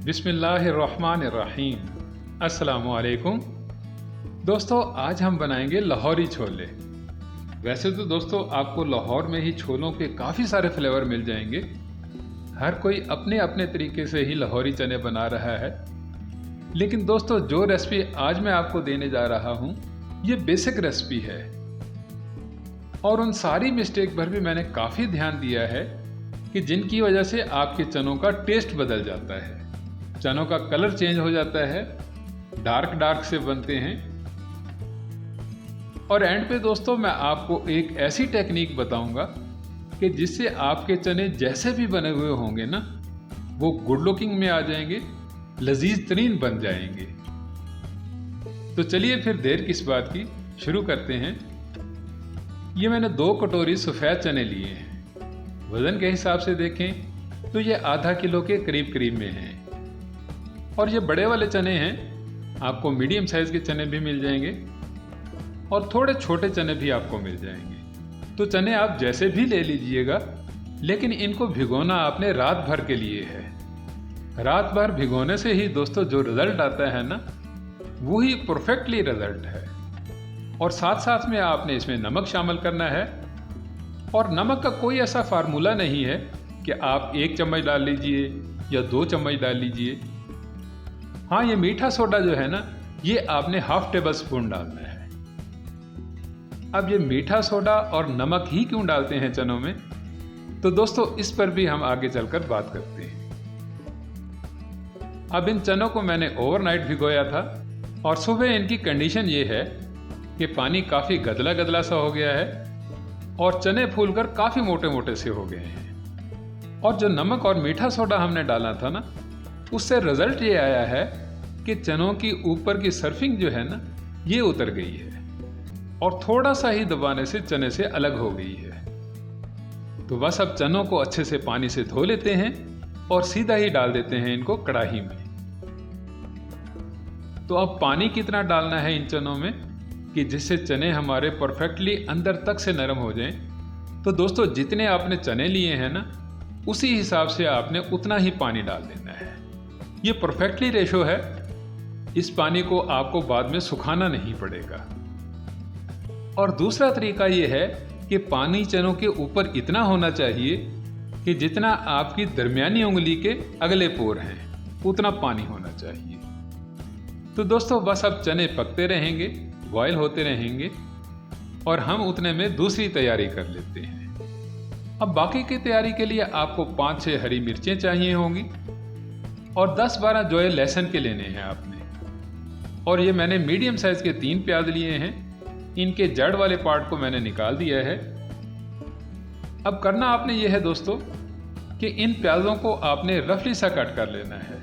बिस्मिल्लाहिर्रहमानिर्रहीम। अस्सलामुअलैकुम दोस्तों, आज हम बनाएंगे लाहौरी छोले। वैसे तो दोस्तों आपको लाहौर में ही छोलों के काफ़ी सारे फ्लेवर मिल जाएंगे। हर कोई अपने अपने तरीके से ही लाहौरी चने बना रहा है, लेकिन दोस्तों जो रेसिपी आज मैं आपको देने जा रहा हूँ ये बेसिक रेसिपी है और उन सारी मिस्टेक पर भी मैंने काफ़ी ध्यान दिया है कि जिनकी वजह से आपके चनों का टेस्ट बदल जाता है, चनों का कलर चेंज हो जाता है, डार्क से बनते हैं। और एंड पे दोस्तों मैं आपको एक ऐसी टेक्निक बताऊंगा कि जिससे आपके चने जैसे भी बने हुए होंगे ना, वो गुड लुकिंग में आ जाएंगे, लजीज तरीन बन जाएंगे। तो चलिए फिर देर किस बात की, शुरू करते हैं। ये मैंने 2 कटोरी सफ़ेद चने लिए हैं। वज़न के हिसाब से देखें तो ये आधा किलो के करीब में हैं। और ये बड़े वाले चने हैं, आपको मीडियम साइज़ के चने भी मिल जाएंगे और थोड़े छोटे चने भी आपको मिल जाएंगे। तो चने आप जैसे भी ले लीजिएगा, लेकिन इनको भिगोना आपने रात भर के लिए है। रात भर भिगोने से ही दोस्तों जो रिज़ल्ट आता है ना, वही परफेक्टली रिज़ल्ट है। और साथ साथ में आपने इसमें नमक शामिल करना है। और नमक का कोई ऐसा फार्मूला नहीं है कि आप 1 चम्मच डाल लीजिए या 2 चम्मच डाल लीजिए। हाँ, ये मीठा सोडा जो है ना, ये आपने ½ टेबल स्पून डालना है। अब ये मीठा सोडा और नमक ही क्यों डालते हैं चनों में, तो दोस्तों इस पर भी हम आगे चलकर बात करते हैं। अब इन चनों को मैंने ओवरनाइट भिगोया था और सुबह इनकी कंडीशन ये है कि पानी काफ़ी गदला सा हो गया है और चने फूलकर काफ़ी मोटे से हो गए हैं। और जो नमक और मीठा सोडा हमने डाला था ना, उससे रिजल्ट ये आया है कि चनों की ऊपर की सर्फिंग जो है ना, ये उतर गई है और थोड़ा सा ही दबाने से चने से अलग हो गई है। तो बस अब चनों को अच्छे से पानी से धो लेते हैं और सीधा ही डाल देते हैं इनको कढ़ाई में। तो अब पानी कितना डालना है इन चनों में कि जिससे चने हमारे परफेक्टली अंदर तक से नरम हो जाएं। तो दोस्तों जितने आपने चने लिए हैं ना, उसी हिसाब से आपने उतना ही पानी डाल देना है। ये परफेक्टली रेशो है। इस पानी को आपको बाद में सुखाना नहीं पड़ेगा। और दूसरा तरीका ये है कि पानी चनों के ऊपर इतना होना चाहिए कि जितना आपकी दरमियानी उंगली के अगले पोर हैं, उतना पानी होना चाहिए। तो दोस्तों बस अब चने पकते रहेंगे, बॉयल होते रहेंगे और हम उतने में दूसरी तैयारी कर लेते हैं। अब बाकी की तैयारी के लिए आपको 5-6 हरी मिर्चें चाहिए होंगी और 10-12 जो है लहसुन के लेने हैं आपने। और ये मैंने मीडियम साइज के 3 प्याज लिए हैं। इनके जड़ वाले पार्ट को मैंने निकाल दिया है। अब करना आपने ये है दोस्तों कि इन प्याजों को आपने रफली सा कट कर लेना है।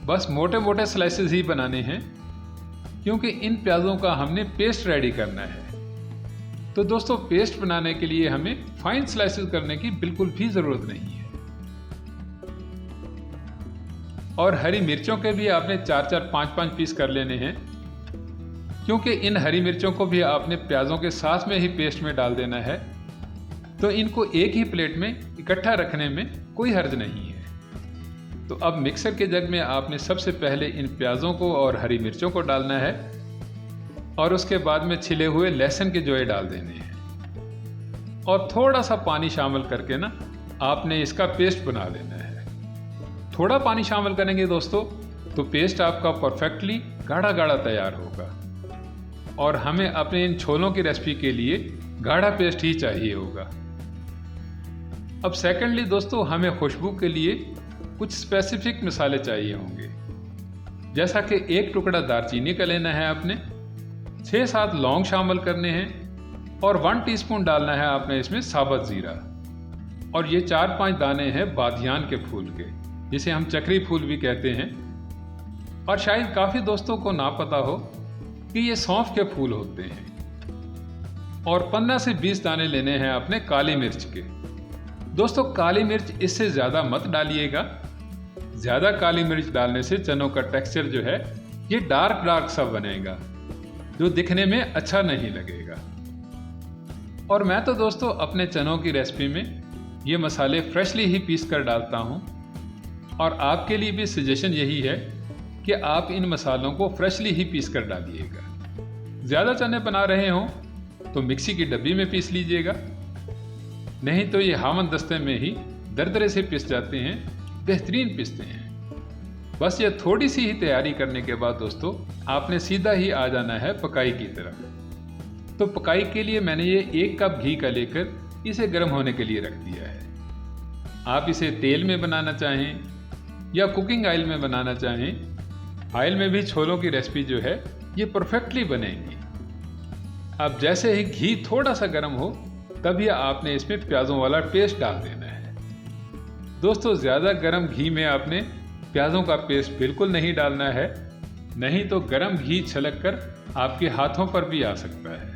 बस मोटे स्लाइसेस ही बनाने हैं, क्योंकि इन प्याजों का हमने पेस्ट रेडी करना है। तो दोस्तों पेस्ट बनाने के लिए हमें फाइन स्लाइसेस करने की बिल्कुल भी ज़रूरत नहीं है। और हरी मिर्चों के भी आपने 4-4, 5-5 पीस कर लेने हैं, क्योंकि इन हरी मिर्चों को भी आपने प्याजों के साथ में ही पेस्ट में डाल देना है। तो इनको एक ही प्लेट में इकट्ठा रखने में कोई हर्ज नहीं है। तो अब मिक्सर के जग में आपने सबसे पहले इन प्याजों को और हरी मिर्चों को डालना है और उसके बाद में छिले हुए लहसुन के जोए डाल देने हैं और थोड़ा सा पानी शामिल करके ना आपने इसका पेस्ट बना लेना है। थोड़ा पानी शामिल करेंगे दोस्तों तो पेस्ट आपका परफेक्टली गाढ़ा तैयार होगा। और हमें अपने इन छोलों की रेसिपी के लिए गाढ़ा पेस्ट ही चाहिए होगा। अब सेकेंडली दोस्तों हमें खुशबू के लिए कुछ स्पेसिफिक मसाले चाहिए होंगे, जैसा कि 1 टुकड़ा दालचीनी का लेना है आपने, 6-7 लौंग शामिल करने हैं और 1 टीस्पून डालना है आपने इसमें साबुत ज़ीरा। और ये 4-5 दाने हैं बादियान के फूल के, जिसे हम चक्री फूल भी कहते हैं। और शायद काफ़ी दोस्तों को ना पता हो कि ये सौंफ के फूल होते हैं। और 15 से 20 दाने लेने हैं आपने काली मिर्च के। दोस्तों काली मिर्च इससे ज़्यादा मत डालिएगा। ज़्यादा काली मिर्च डालने से चनों का टेक्सचर जो है ये डार्क सा बनेगा, जो दिखने में अच्छा नहीं लगेगा। और मैं तो दोस्तों अपने चनों की रेसिपी में ये मसाले फ्रेशली ही पीस कर डालता हूँ। और आपके लिए भी सजेशन यही है कि आप इन मसालों को फ्रेशली ही पीस कर डालिएगा। ज़्यादा चने बना रहे हों तो मिक्सी की डब्बी में पीस लीजिएगा, नहीं तो ये हामन दस्ते में ही दरदरे से पिस जाते हैं, बेहतरीन पिसते हैं। बस ये थोड़ी सी ही तैयारी करने के बाद दोस्तों आपने सीधा ही आ जाना है पकाई की तरफ। तो पकाई के लिए मैंने ये 1 कप घी का लेकर इसे गर्म होने के लिए रख दिया है। आप इसे तेल में बनाना चाहें या कुकिंग ऑयल में बनाना चाहें, ऑयल में भी छोलों की रेसिपी जो है ये परफेक्टली बनेगी। अब जैसे ही घी थोड़ा सा गर्म हो तभी आपने इसमें प्याज़ों वाला पेस्ट डाल देना है। दोस्तों ज़्यादा गर्म घी में आपने प्याज़ों का पेस्ट बिल्कुल नहीं डालना है, नहीं तो गर्म घी छलक कर आपके हाथों पर भी आ सकता है।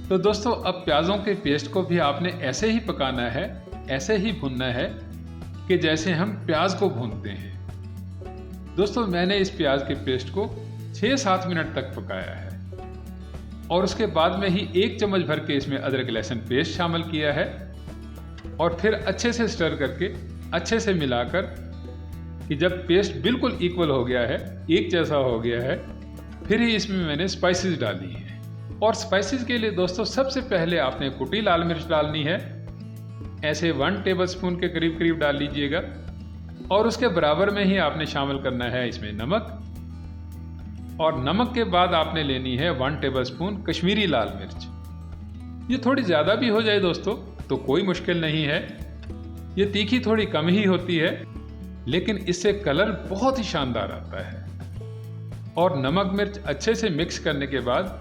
तो दोस्तों अब प्याज़ों के पेस्ट को भी आपने ऐसे ही पकाना है, ऐसे ही भूनना है कि जैसे हम प्याज को भूनते हैं। दोस्तों मैंने इस प्याज के पेस्ट को 6-7 मिनट तक पकाया है और उसके बाद में ही 1 चम्मच भर के इसमें अदरक लहसुन पेस्ट शामिल किया है और फिर अच्छे से स्टर करके अच्छे से मिलाकर कि जब पेस्ट बिल्कुल इक्वल हो गया है, एक जैसा हो गया है, फिर ही इसमें मैंने स्पाइसेस डाली हैं। और स्पाइसेस के लिए दोस्तों सबसे पहले आपने कुटी लाल मिर्च डालनी है, ऐसे 1 टेबलस्पून के करीब करीब डाल लीजिएगा और उसके बराबर में ही आपने शामिल करना है इसमें नमक, और नमक के बाद आपने लेनी है 1 टेबलस्पून कश्मीरी लाल मिर्च। ये थोड़ी ज़्यादा भी हो जाए दोस्तों तो कोई मुश्किल नहीं है, ये तीखी थोड़ी कम ही होती है लेकिन इससे कलर बहुत ही शानदार आता है। और नमक मिर्च अच्छे से मिक्स करने के बाद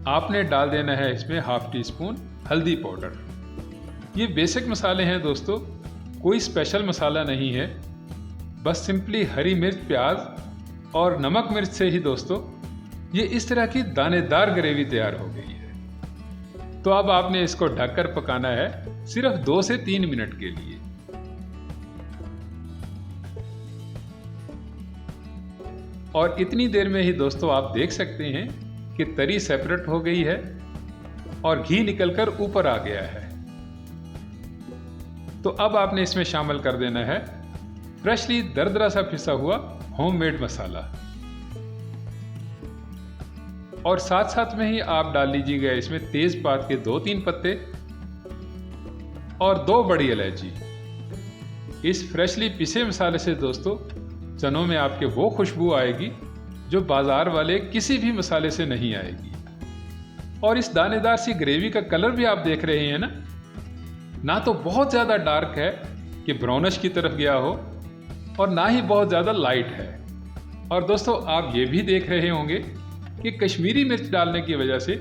आपने डाल देना है इसमें 1/2 टीस्पून हल्दी पाउडर। ये बेसिक मसाले हैं दोस्तों, कोई स्पेशल मसाला नहीं है, बस सिंपली हरी मिर्च, प्याज और नमक मिर्च से ही दोस्तों ये इस तरह की दानेदार ग्रेवी तैयार हो गई है। तो अब आपने इसको ढककर पकाना है सिर्फ 2 से 3 मिनट के लिए। और इतनी देर में ही दोस्तों आप देख सकते हैं कि तरी सेपरेट हो गई है और घी निकलकर ऊपर आ गया है। तो अब आपने इसमें शामिल कर देना है फ्रेशली दरदरा सा पिसा हुआ होममेड मसाला और साथ साथ में ही आप डाल लीजिएगा इसमें तेजपात के 2-3 पत्ते और 2 बड़ी इलायची। इस फ्रेशली पिसे मसाले से दोस्तों चनों में आपके वो खुशबू आएगी जो बाजार वाले किसी भी मसाले से नहीं आएगी। और इस दानेदार सी ग्रेवी का कलर भी आप देख रहे हैं ना तो बहुत ज़्यादा डार्क है कि ब्राउनिश की तरफ गया हो और ना ही बहुत ज़्यादा लाइट है। और दोस्तों आप ये भी देख रहे होंगे कि कश्मीरी मिर्च डालने की वजह से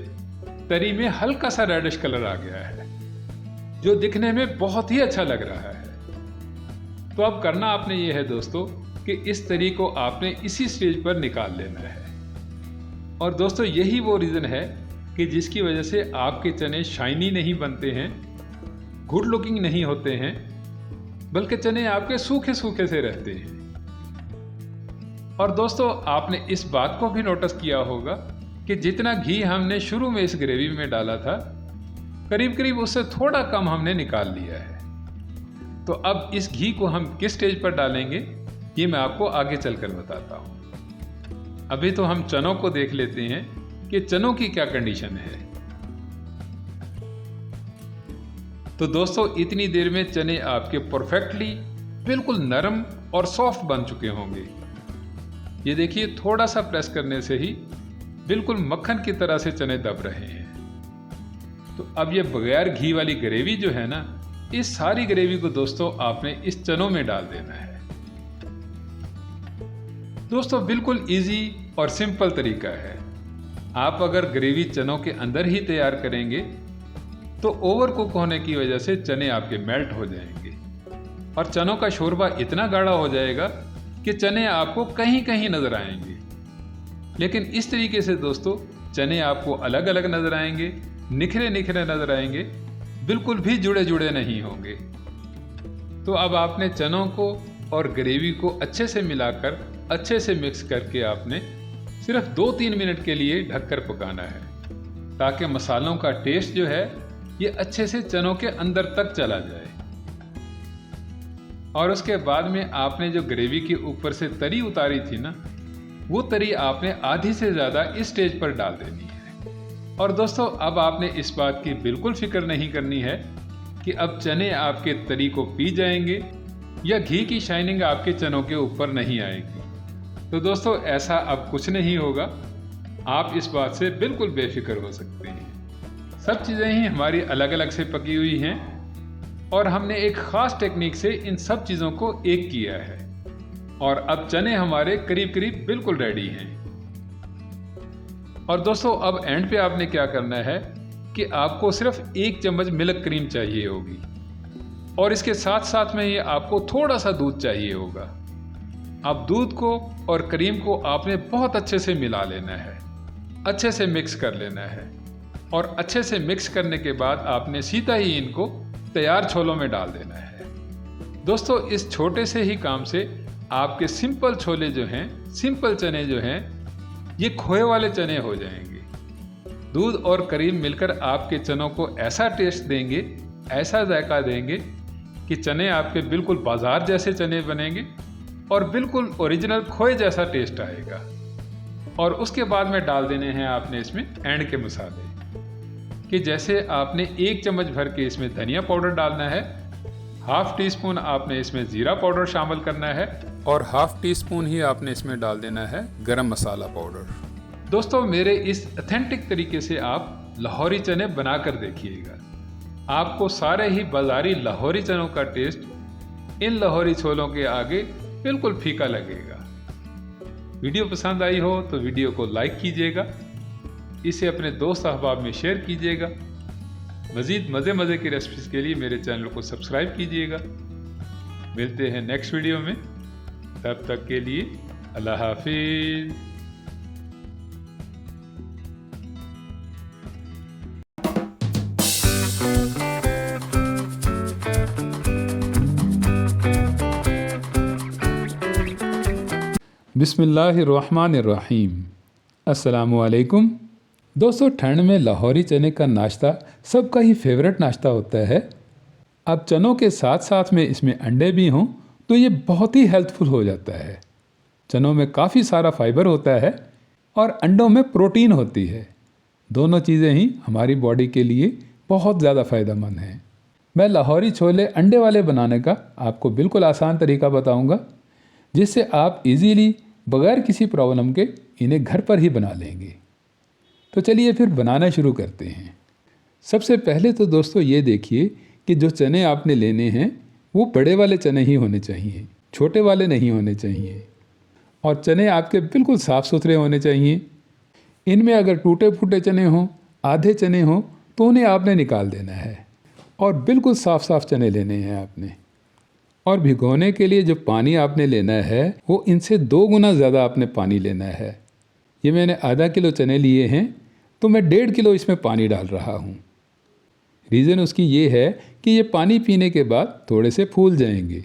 तरी में हल्का सा रेडिश कलर आ गया है जो दिखने में बहुत ही अच्छा लग रहा है। तो अब करना आपने ये है दोस्तों कि इस तरी को आपने इसी स्टेज पर निकाल लेना है। और दोस्तों यही वो रीज़न है कि जिसकी वजह से आपके चने शाइनी नहीं बनते हैं, गुड लुकिंग नहीं होते हैं, बल्कि चने आपके सूखे सूखे से रहते हैं। और दोस्तों आपने इस बात को भी नोटिस किया होगा कि जितना घी हमने शुरू में इस ग्रेवी में डाला था करीब करीब उससे थोड़ा कम हमने निकाल लिया है। तो अब इस घी को हम किस स्टेज पर डालेंगे ये मैं आपको आगे चलकर बताता हूँ। अभी तो हम चनों को देख लेते हैं कि चनों की क्या कंडीशन है। तो दोस्तों इतनी देर में चने आपके परफेक्टली बिल्कुल नरम और सॉफ्ट बन चुके होंगे। ये देखिए थोड़ा सा प्रेस करने से ही बिल्कुल मक्खन की तरह से चने दब रहे हैं। तो अब ये बगैर घी वाली ग्रेवी जो है ना, इस सारी ग्रेवी को दोस्तों आपने इस चनों में डाल देना है। दोस्तों बिल्कुल इजी और सिंपल तरीका है। आप अगर ग्रेवी चनों के अंदर ही तैयार करेंगे तो ओवर कुक होने की वजह से चने आपके मेल्ट हो जाएंगे और चनों का शोरबा इतना गाढ़ा हो जाएगा कि चने आपको कहीं कहीं नजर आएंगे। लेकिन इस तरीके से दोस्तों चने आपको अलग अलग नजर आएंगे, निखरे निखरे नजर आएंगे, बिल्कुल भी जुड़े जुड़े नहीं होंगे। तो अब आपने चनों को और ग्रेवी को अच्छे से मिलाकर अच्छे से मिक्स करके आपने सिर्फ 2-3 मिनट के लिए ढककर पकाना है ताकि मसालों का टेस्ट जो है ये अच्छे से चनों के अंदर तक चला जाए। और उसके बाद में आपने जो ग्रेवी के ऊपर से तरी उतारी थी ना, वो तरी आपने आधी से ज़्यादा इस स्टेज पर डाल देनी है। और दोस्तों अब आपने इस बात की बिल्कुल फिक्र नहीं करनी है कि अब चने आपके तरी को पी जाएंगे या घी की शाइनिंग आपके चनों के ऊपर नहीं आएगी। तो दोस्तों ऐसा अब कुछ नहीं होगा, आप इस बात से बिल्कुल बेफिक्र हो सकते हैं। सब चीज़ें ही हमारी अलग अलग से पकी हुई हैं और हमने एक ख़ास टेक्निक से इन सब चीज़ों को एक किया है और अब चने हमारे करीब करीब बिल्कुल रेडी हैं। और दोस्तों अब एंड पे आपने क्या करना है कि आपको सिर्फ 1 चम्मच मिल्क क्रीम चाहिए होगी और इसके साथ साथ में ये आपको थोड़ा सा दूध चाहिए होगा। अब दूध को और क्रीम को आपने बहुत अच्छे से मिला लेना है, अच्छे से मिक्स कर लेना है और अच्छे से मिक्स करने के बाद आपने सीधा ही इनको तैयार छोलों में डाल देना है। दोस्तों इस छोटे से ही काम से आपके सिंपल छोले जो हैं, सिंपल चने जो हैं, ये खोए वाले चने हो जाएंगे। दूध और क्रीम मिलकर आपके चनों को ऐसा टेस्ट देंगे, ऐसा जायका देंगे कि चने आपके बिल्कुल बाजार जैसे चने बनेंगे और बिल्कुल ओरिजिनल खोए जैसा टेस्ट आएगा। और उसके बाद में डाल देने हैं आपने इसमें एंड के मसाले, कि जैसे आपने 1 चम्मच भर के इसमें धनिया पाउडर डालना है, ½ टीस्पून आपने इसमें ज़ीरा पाउडर शामिल करना है और ½ टीस्पून ही आपने इसमें डाल देना है गरम मसाला पाउडर। दोस्तों मेरे इस ऑथेंटिक तरीके से आप लाहौरी चने बनाकर देखिएगा, आपको सारे ही बाज़ारी लाहौरी चनों का टेस्ट इन लाहौरी छोलों के आगे बिल्कुल फीका लगेगा। वीडियो पसंद आई हो तो वीडियो को लाइक कीजिएगा, इसे अपने दोस्त अहबाब में शेयर कीजिएगा। मज़ीद मज़े की रेसिपीज़ के लिए मेरे चैनल को सब्सक्राइब कीजिएगा। मिलते हैं नेक्स्ट वीडियो में, तब तक के लिए अल्लाह हाफिज़। बिस्मिल्लाहिर्रहमानिर्रहीम। अस्सलामुअलैकुम। दोस्तों ठंड में लाहौरी चने का नाश्ता सबका ही फेवरेट नाश्ता होता है। अब चनों के साथ साथ में इसमें अंडे भी हों तो ये बहुत ही हेल्पफुल हो जाता है। चनों में काफ़ी सारा फाइबर होता है और अंडों में प्रोटीन होती है। दोनों चीज़ें ही हमारी बॉडी के लिए बहुत ज़्यादा फ़ायदेमंद हैं। मैं लाहौरी छोले अंडे वाले बनाने का आपको बिल्कुल आसान तरीका बताऊंगा, जिससे आप इजीली बगैर किसी प्रॉब्लम के इन्हें घर पर ही बना लेंगे। तो चलिए फिर बनाना शुरू करते हैं। सबसे पहले तो दोस्तों ये देखिए कि जो चने आपने लेने हैं वो बड़े वाले चने ही होने चाहिए, छोटे वाले नहीं होने चाहिए। और चने आपके बिल्कुल साफ़ सुथरे होने चाहिए। इनमें अगर टूटे फूटे चने हों, आधे चने हों तो उन्हें आपने निकाल देना है और बिल्कुल साफ़ साफ़ चने लेने हैं आपने। और भिगोने के लिए जो पानी आपने लेना है वो इनसे 2 गुना ज़्यादा आपने पानी लेना है। ये मैंने आधा किलो चने लिए हैं तो मैं 1.5 किलो इसमें पानी डाल रहा हूँ। रीज़न उसकी ये है कि ये पानी पीने के बाद थोड़े से फूल जाएंगे।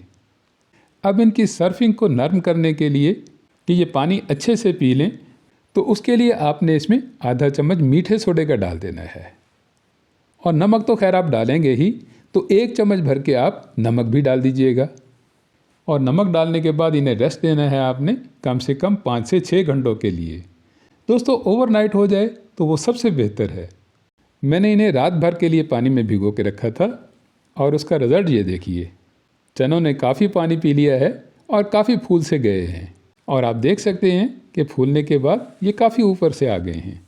अब इनकी सर्फिंग को नरम करने के लिए कि ये पानी अच्छे से पी लें, तो उसके लिए आपने इसमें आधा चम्मच मीठे सोडे का डाल देना है। और नमक तो खैर आप डालेंगे ही, तो 1 चम्मच भर के आप नमक भी डाल दीजिएगा। और नमक डालने के बाद इन्हें रेस्ट देना है आपने कम से कम 5 से 6 घंटों के लिए। दोस्तों ओवरनाइट हो जाए तो वो सबसे बेहतर है। मैंने इन्हें रात भर के लिए पानी में भिगो के रखा था और उसका रिज़ल्ट ये देखिए। चनों ने काफ़ी पानी पी लिया है और काफ़ी फूल से गए हैं। और आप देख सकते हैं कि फूलने के बाद ये काफ़ी ऊपर से आ गए हैं।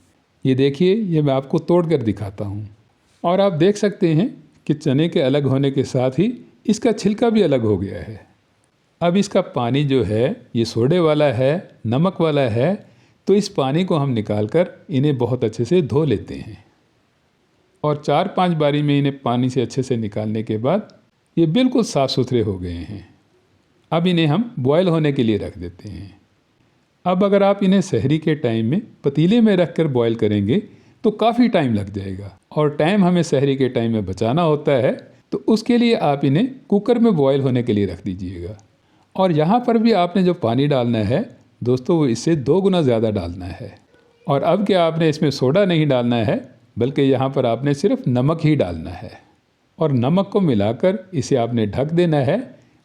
ये देखिए, ये मैं आपको तोड़ कर दिखाता हूँ। और आप देख सकते हैं कि चने के अलग होने के साथ ही इसका छिलका भी अलग हो गया है। अब इसका पानी जो है ये सोडे वाला है, नमक वाला है, तो इस पानी को हम निकाल कर इन्हें बहुत अच्छे से धो लेते हैं। और 4-5 बारी में इन्हें पानी से अच्छे से निकालने के बाद ये बिल्कुल साफ़ सुथरे हो गए हैं। अब इन्हें हम बॉयल होने के लिए रख देते हैं। अब अगर आप इन्हें सहरी के टाइम में पतीले में रख कर बॉयल करेंगे तो काफ़ी टाइम लग जाएगा और टाइम हमें सहरी के टाइम में बचाना होता है, तो उसके लिए आप इन्हें कुकर में बॉयल होने के लिए रख दीजिएगा। और यहाँ पर भी आपने जो पानी डालना है दोस्तों वो इससे 2 गुना ज़्यादा डालना है। और अब क्या आपने इसमें सोडा नहीं डालना है, बल्कि यहाँ पर आपने सिर्फ नमक ही डालना है। और नमक को मिलाकर इसे आपने ढक देना है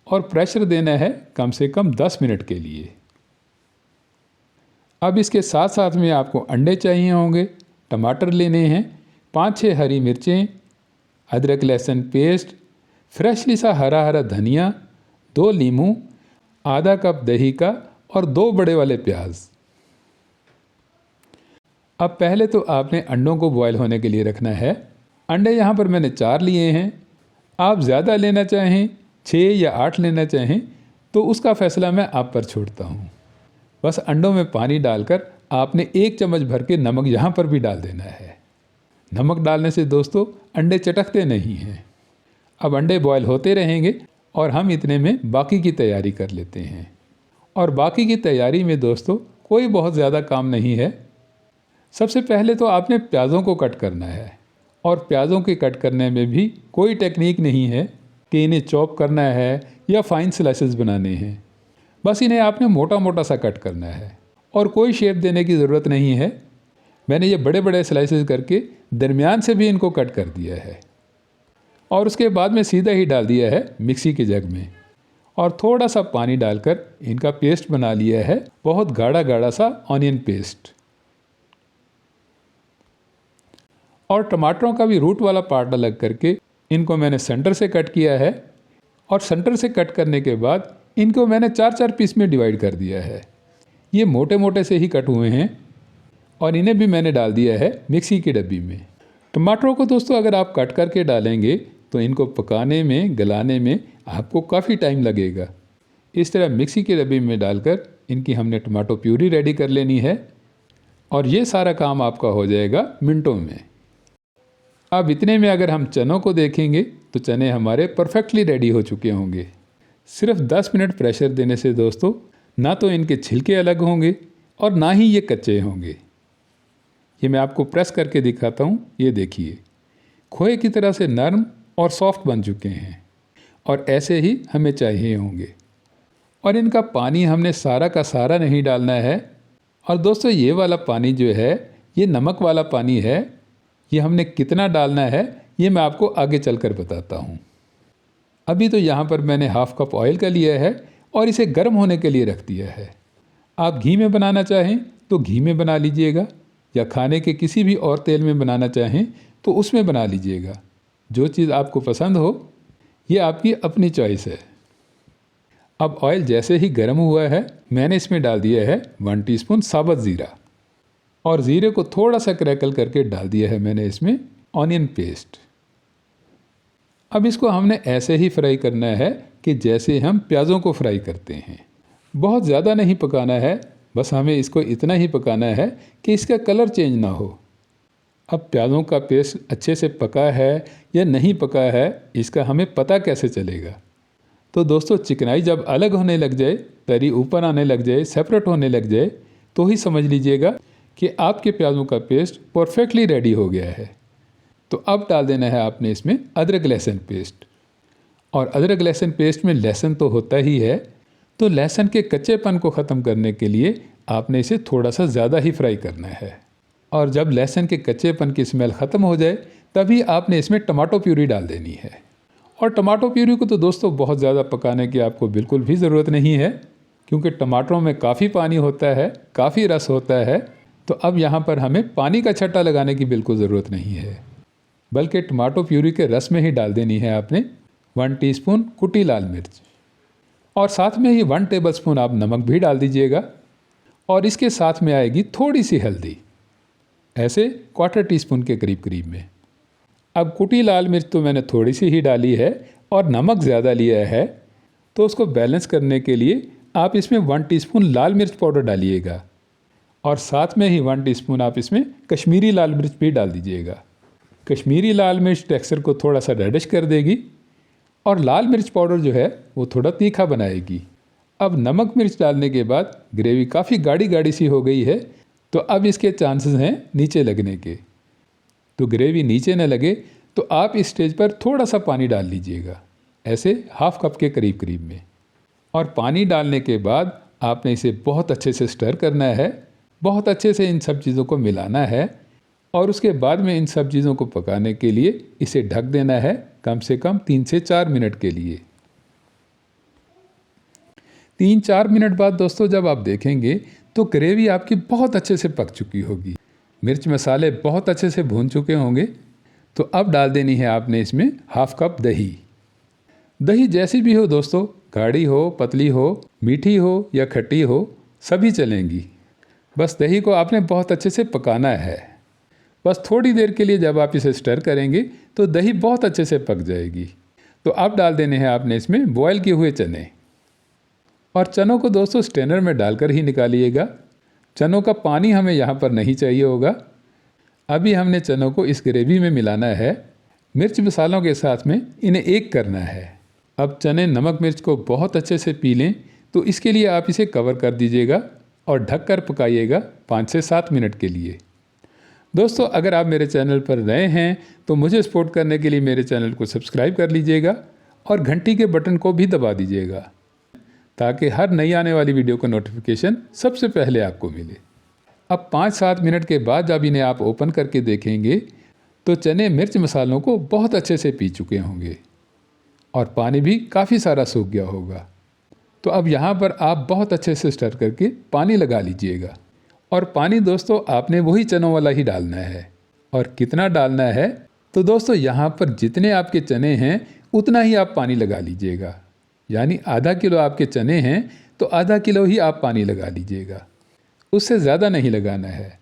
और प्रेशर देना है कम से कम 10 मिनट के लिए। अब इसके साथ साथ में आपको अंडे चाहिए होंगे, टमाटर लेने हैं, 5-6 हरी मिर्चें, अदरक लहसुन पेस्ट, फ्रेशली सा हरा हरा धनिया, 2 नींबू, आधा कप दही का और 2 बड़े वाले प्याज। अब पहले तो आपने अंडों को बॉयल होने के लिए रखना है। अंडे यहाँ पर मैंने 4 लिए हैं। आप ज़्यादा लेना चाहें, 6 या 8 लेना चाहें, तो उसका फ़ैसला मैं आप पर छोड़ता हूँ। बस अंडों में पानी डालकर आपने 1 चम्मच भर के नमक यहाँ पर भी डाल देना है। नमक डालने से दोस्तों अंडे चटकते नहीं हैं। अब अंडे बॉयल होते रहेंगे और हम इतने में बाकी की तैयारी कर लेते हैं। और बाकी की तैयारी में दोस्तों कोई बहुत ज़्यादा काम नहीं है। सबसे पहले तो आपने प्याज़ों को कट करना है, और प्याज़ों के कट करने में भी कोई टेक्निक नहीं है कि इन्हें चॉप करना है या फाइन स्लाइसेस बनाने हैं। बस इन्हें आपने मोटा मोटा सा कट करना है और कोई शेप देने की ज़रूरत नहीं है। मैंने ये बड़े बड़े स्लाइसेस करके दरमियान से भी इनको कट कर दिया है और उसके बाद में सीधा ही डाल दिया है मिक्सी के जग में और थोड़ा सा पानी डालकर इनका पेस्ट बना लिया है, बहुत गाढ़ा गाढ़ा सा ऑनियन पेस्ट। और टमाटरों का भी रूट वाला पार्ट अलग करके इनको मैंने सेंटर से कट किया है और सेंटर से कट करने के बाद इनको मैंने 4-4 पीस में डिवाइड कर दिया है। ये मोटे मोटे से ही कट हुए हैं और इन्हें भी मैंने डाल दिया है मिक्सी की डब्बी में। टमाटरों को दोस्तों अगर आप कट करके डालेंगे तो इनको पकाने में, गलाने में आपको काफ़ी टाइम लगेगा। इस तरह मिक्सी की डब्बी में डालकर इनकी हमने टमाटो प्यूरी रेडी कर लेनी है और ये सारा काम आपका हो जाएगा मिनटों में। अब इतने में अगर हम चनों को देखेंगे तो चने हमारे परफेक्टली रेडी हो चुके होंगे। सिर्फ 10 मिनट प्रेशर देने से दोस्तों ना तो इनके छिलके अलग होंगे और ना ही ये कच्चे होंगे। ये मैं आपको प्रेस करके दिखाता हूँ। ये देखिए खोए की तरह से नरम और सॉफ्ट बन चुके हैं और ऐसे ही हमें चाहिए होंगे। और इनका पानी हमने सारा का सारा नहीं डालना है। और दोस्तों ये वाला पानी जो है ये नमक वाला पानी है। ये हमने कितना डालना है ये मैं आपको आगे चलकर बताता हूँ। अभी तो यहाँ पर मैंने हाफ कप ऑयल का लिया है और इसे गर्म होने के लिए रख दिया है। आप घी में बनाना चाहें तो घी में बना लीजिएगा या खाने के किसी भी और तेल में बनाना चाहें तो उसमें बना लीजिएगा। जो चीज़ आपको पसंद हो ये आपकी अपनी चॉइस है। अब ऑयल जैसे ही गर्म हुआ है मैंने इसमें डाल दिया है 1 टीस्पून साबुत ज़ीरा और ज़ीरे को थोड़ा सा क्रैकल करके डाल दिया है मैंने इसमें ऑनियन पेस्ट। अब इसको हमने ऐसे ही फ्राई करना है कि जैसे हम प्याज़ों को फ्राई करते हैं। बहुत ज़्यादा नहीं पकाना है, बस हमें इसको इतना ही पकाना है कि इसका कलर चेंज ना हो। अब प्याज़ों का पेस्ट अच्छे से पका है या नहीं पका है इसका हमें पता कैसे चलेगा? तो दोस्तों चिकनाई जब अलग होने लग जाए, तरी ऊपर आने लग जाए, सेपरेट होने लग जाए तो ही समझ लीजिएगा कि आपके प्याज़ों का पेस्ट परफेक्टली रेडी हो गया है। तो अब डाल देना है आपने इसमें अदरक लहसुन पेस्ट। और अदरक लहसुन पेस्ट में लहसुन तो होता ही है, तो लहसुन के कच्चेपन को ख़त्म करने के लिए आपने इसे थोड़ा सा ज़्यादा ही फ्राई करना है। और जब लहसुन के कच्चेपन की स्मेल ख़त्म हो जाए तभी आपने इसमें टमाटो प्यूरी डाल देनी है। और टमाटो प्यूरी को तो दोस्तों बहुत ज़्यादा पकाने की आपको बिल्कुल भी ज़रूरत नहीं है, क्योंकि टमाटरों में काफ़ी पानी होता है, काफ़ी रस होता है। तो अब यहाँ पर हमें पानी का छट्टा लगाने की बिल्कुल ज़रूरत नहीं है, बल्कि टमाटो प्यूरी के रस में ही डाल देनी है आपने 1 टीस्पून कुटी लाल मिर्च और साथ में ही 1 टेबलस्पून आप नमक भी डाल दीजिएगा। और इसके साथ में आएगी थोड़ी सी हल्दी, ऐसे 1/4 टीस्पून के करीब करीब में। अब कुटी लाल मिर्च तो मैंने थोड़ी सी ही डाली है और नमक ज़्यादा लिया है, तो उसको बैलेंस करने के लिए आप इसमें 1 टीस्पून लाल मिर्च पाउडर डालिएगा और साथ में ही 1 टीस्पून आप इसमें कश्मीरी लाल मिर्च भी डाल दीजिएगा। कश्मीरी लाल मिर्च टेक्सचर को थोड़ा सा रेडिश कर देगी और लाल मिर्च पाउडर जो है वो थोड़ा तीखा बनाएगी। अब नमक मिर्च डालने के बाद ग्रेवी काफ़ी गाढ़ी गाढ़ी सी हो गई है, तो अब इसके चांसेस हैं नीचे लगने के। तो ग्रेवी नीचे न लगे तो आप इस स्टेज पर थोड़ा सा पानी डाल लीजिएगा, ऐसे हाफ कप के करीब करीब में। और पानी डालने के बाद आपने इसे बहुत अच्छे से स्टर करना है, बहुत अच्छे से इन सब चीज़ों को मिलाना है और उसके बाद में इन सब चीज़ों को पकाने के लिए इसे ढक देना है कम से कम 3 से 4 मिनट के लिए। 3-4 मिनट बाद दोस्तों जब आप देखेंगे तो ग्रेवी आपकी बहुत अच्छे से पक चुकी होगी, मिर्च मसाले बहुत अच्छे से भून चुके होंगे। तो अब डाल देनी है आपने इसमें हाफ कप दही। दही जैसी भी हो दोस्तों, गाढ़ी हो, पतली हो, मीठी हो या खट्टी हो, सभी चलेंगी। बस दही को आपने बहुत अच्छे से पकाना है। बस थोड़ी देर के लिए जब आप इसे स्टर करेंगे तो दही बहुत अच्छे से पक जाएगी। तो अब डाल देने हैं आपने इसमें बॉयल किए हुए चने। और चनों को दोस्तों स्ट्रेनर में डालकर ही निकालिएगा। चनों का पानी हमें यहाँ पर नहीं चाहिए होगा। अभी हमने चनों को इस ग्रेवी में मिलाना है, मिर्च मसालों के साथ में इन्हें एक करना है। अब चने नमक मिर्च को बहुत अच्छे से पी लें, तो इसके लिए आप इसे कवर कर दीजिएगा और ढककर पकाइएगा 5 से 7 मिनट के लिए। दोस्तों अगर आप मेरे चैनल पर नए हैं तो मुझे सपोर्ट करने के लिए मेरे चैनल को सब्सक्राइब कर लीजिएगा और घंटी के बटन को भी दबा दीजिएगा, ताकि हर नई आने वाली वीडियो का नोटिफिकेशन सबसे पहले आपको मिले। अब 5-7 मिनट के बाद जब इन्हें आप ओपन करके देखेंगे तो चने मिर्च मसालों को बहुत अच्छे से पी चुके होंगे और पानी भी काफ़ी सारा सूख गया होगा। तो अब यहाँ पर आप बहुत अच्छे से स्टर करके पानी लगा लीजिएगा। और पानी दोस्तों आपने वही चनों वाला ही डालना है। और कितना डालना है तो दोस्तों यहाँ पर जितने आपके चने हैं उतना ही आप पानी लगा लीजिएगा। यानी आधा किलो आपके चने हैं तो आधा किलो ही आप पानी लगा लीजिएगा, उससे ज़्यादा नहीं लगाना है।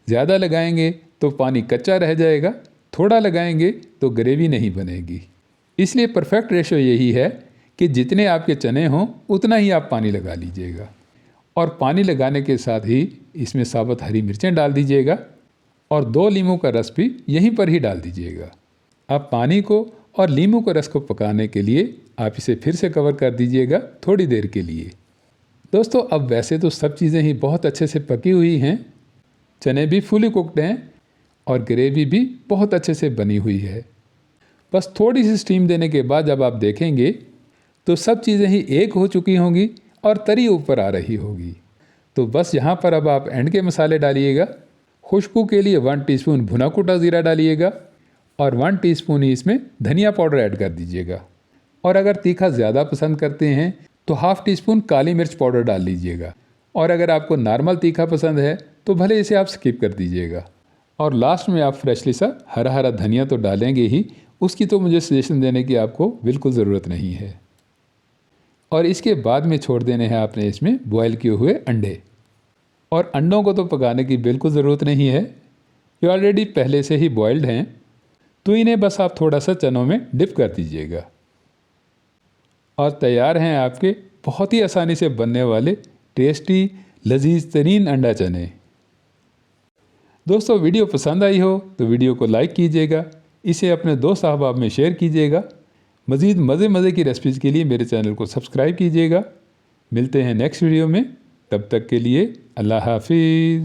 ज़्यादा लगाएंगे तो पानी कच्चा रह जाएगा, थोड़ा लगाएंगे तो ग्रेवी नहीं बनेगी। इसलिए परफेक्ट रेशो यही है कि जितने आपके चने हों उतना ही आप पानी लगा लीजिएगा। और पानी लगाने के साथ ही इसमें साबुत हरी मिर्चें डाल दीजिएगा और 2 नींबू का रस भी यहीं पर ही डाल दीजिएगा। अब पानी को और नींबू के रस को पकाने के लिए आप इसे फिर से कवर कर दीजिएगा थोड़ी देर के लिए। दोस्तों अब वैसे तो सब चीज़ें ही बहुत अच्छे से पकी हुई हैं, चने भी फुली कुक्ड हैं और ग्रेवी भी बहुत अच्छे से बनी हुई है। बस थोड़ी सी स्टीम देने के बाद जब आप देखेंगे तो सब चीज़ें ही एक हो चुकी होंगी और तरी ऊपर आ रही होगी। तो बस यहाँ पर अब आप एंड के मसाले डालिएगा। खुशबू के लिए 1 टीस्पून भुना कुटा ज़ीरा डालिएगा और 1 टीस्पून ही इसमें धनिया पाउडर ऐड कर दीजिएगा। और अगर तीखा ज़्यादा पसंद करते हैं तो हाफ टीस्पून काली मिर्च पाउडर डाल लीजिएगा। और अगर आपको नॉर्मल तीखा पसंद है तो भले इसे आप स्किप कर दीजिएगा। और लास्ट में आप फ्रेशली सा हरा हरा धनिया तो डालेंगे ही, उसकी तो मुझे सजेशन देने की आपको बिल्कुल ज़रूरत नहीं है। और इसके बाद में छोड़ देने हैं आपने इसमें बॉयल किए हुए अंडे। और अंडों को तो पकाने की बिल्कुल ज़रूरत नहीं है, ये ऑलरेडी पहले से ही बॉयल्ड हैं। तो इन्हें बस आप थोड़ा सा चनों में डिप कर दीजिएगा और तैयार हैं आपके बहुत ही आसानी से बनने वाले टेस्टी लजीज तरीन अंडा चने। दोस्तों वीडियो पसंद आई हो तो वीडियो को लाइक कीजिएगा, इसे अपने दोस्त अहबाब में शेयर कीजिएगा। मज़ीद मज़े की रेसिपीज़ के लिए मेरे चैनल को सब्सक्राइब कीजिएगा। मिलते हैं नेक्स्ट वीडियो में, तब तक के लिए अल्लाह हाफिज़।